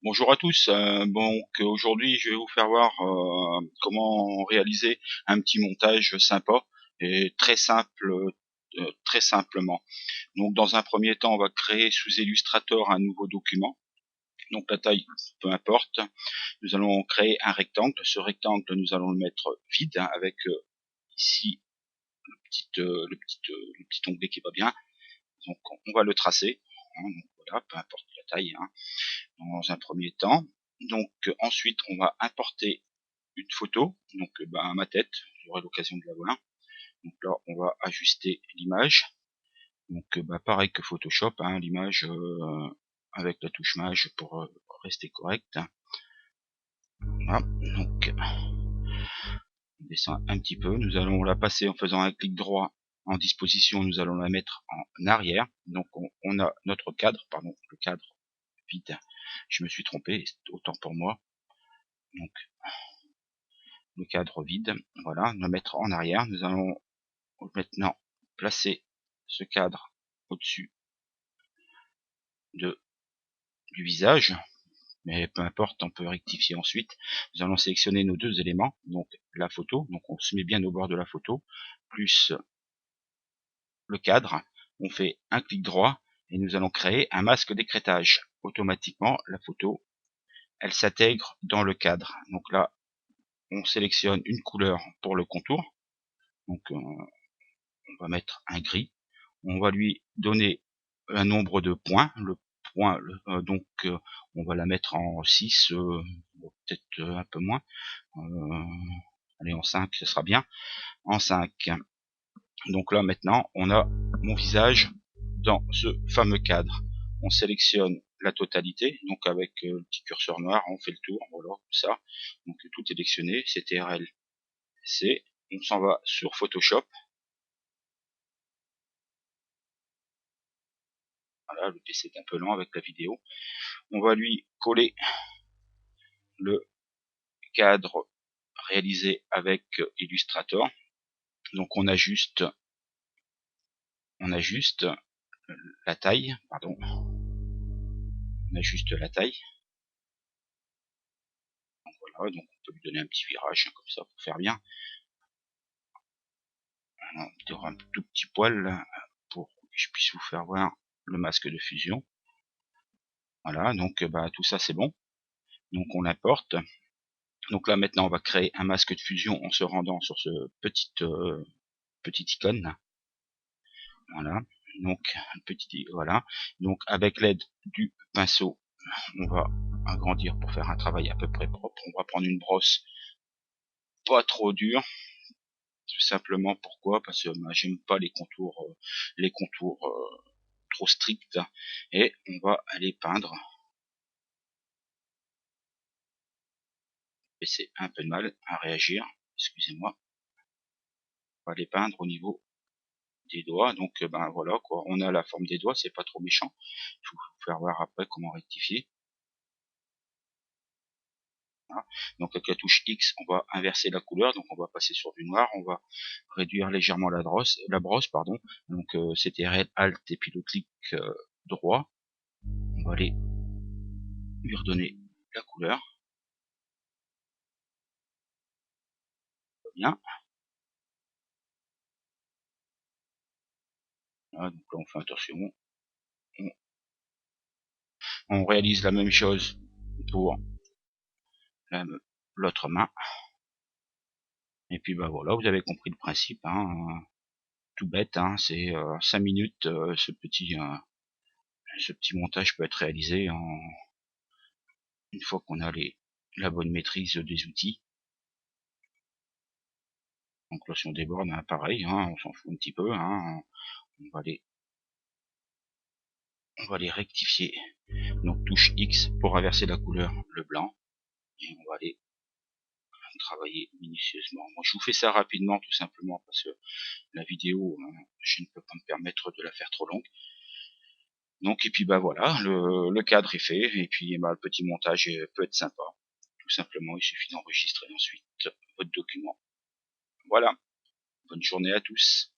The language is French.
Bonjour à tous. Aujourd'hui, je vais vous faire voir comment réaliser un petit montage sympa et très simplement. Donc, dans un premier temps, on va créer sous Illustrator un nouveau document. Donc, la taille, peu importe. Nous allons créer un rectangle. Ce rectangle, nous allons le mettre vide avec ici le petit onglet qui va bien. Donc, on va le tracer. Donc, voilà, peu importe la taille. Dans un premier temps. Donc ensuite on va importer une photo, donc ma tête, j'aurai l'occasion de la voir. Donc là on va ajuster l'image. Donc pareil que Photoshop, l'image avec la touche mage pour rester correct. Voilà, donc on descend un petit peu, nous allons la passer en faisant un clic droit en disposition, nous allons la mettre en arrière. Donc on a notre cadre, pardon, le cadre vide. Je me suis trompé, autant pour moi. Donc le cadre vide, voilà, le mettre en arrière. Nous allons maintenant placer ce cadre au-dessus du visage, mais peu importe, on peut rectifier ensuite. Nous allons sélectionner nos deux éléments, donc la photo, donc on se met bien au bord de la photo, plus le cadre. On fait un clic droit et nous allons créer un masque d'écrêtage. Automatiquement, la photo, elle s'intègre dans le cadre. Donc là, on sélectionne une couleur pour le contour. Donc on va mettre un gris. On va lui donner un nombre de points. Le point, on va la mettre en 6, peut-être un peu moins. Allez, en 5, ce sera bien. En 5. Donc là, maintenant, on a mon visage dans ce fameux cadre. On sélectionne la totalité, donc avec le petit curseur noir, on fait le tour, voilà, comme ça. Donc tout est sélectionné, CTRL, C. On s'en va sur Photoshop. Voilà, le PC est un peu lent avec la vidéo. On va lui coller le cadre réalisé avec Illustrator. Donc on ajuste la taille, pardon. On ajuste la taille. Donc voilà, donc on peut lui donner un petit virage comme ça pour faire bien. Alors, un tout petit poil pour que je puisse vous faire voir le masque de fusion. Voilà, donc tout ça c'est bon. Donc on l'importe. Donc là maintenant on va créer un masque de fusion en se rendant sur ce petit icône. Voilà. Donc voilà. Donc avec l'aide du pinceau, on va agrandir pour faire un travail à peu près propre. On va prendre une brosse pas trop dure. Tout simplement pourquoi? Parce que j'aime pas les contours trop stricts. Et on va aller peindre. Et c'est un peu de mal à réagir. Excusez-moi. On va aller peindre au niveau des doigts. Donc voilà quoi. On a la forme des doigts, c'est pas trop méchant. Je vais vous faire voir après comment rectifier. Voilà. Donc avec la touche X, on va inverser la couleur, donc on va passer sur du noir, on va réduire légèrement la brosse, pardon. Donc CTRL Alt et puis le clic droit. On va aller lui redonner la couleur. Bien. Voilà, donc là on fait attention. On réalise la même chose pour l'autre main. Et puis voilà, vous avez compris le principe. Tout bête, c'est 5 minutes. Ce petit montage peut être réalisé une fois qu'on a la bonne maîtrise des outils. Donc là, si on déborde, pareil, on s'en fout un petit peu. On va les rectifier. Donc touche X pour inverser la couleur, le blanc. Et on va aller travailler minutieusement. Moi, je vous fais ça rapidement, tout simplement, parce que la vidéo, je ne peux pas me permettre de la faire trop longue. Donc, et puis voilà, le cadre est fait, et puis le petit montage peut être sympa. Tout simplement, il suffit d'enregistrer ensuite votre document. Voilà, bonne journée à tous.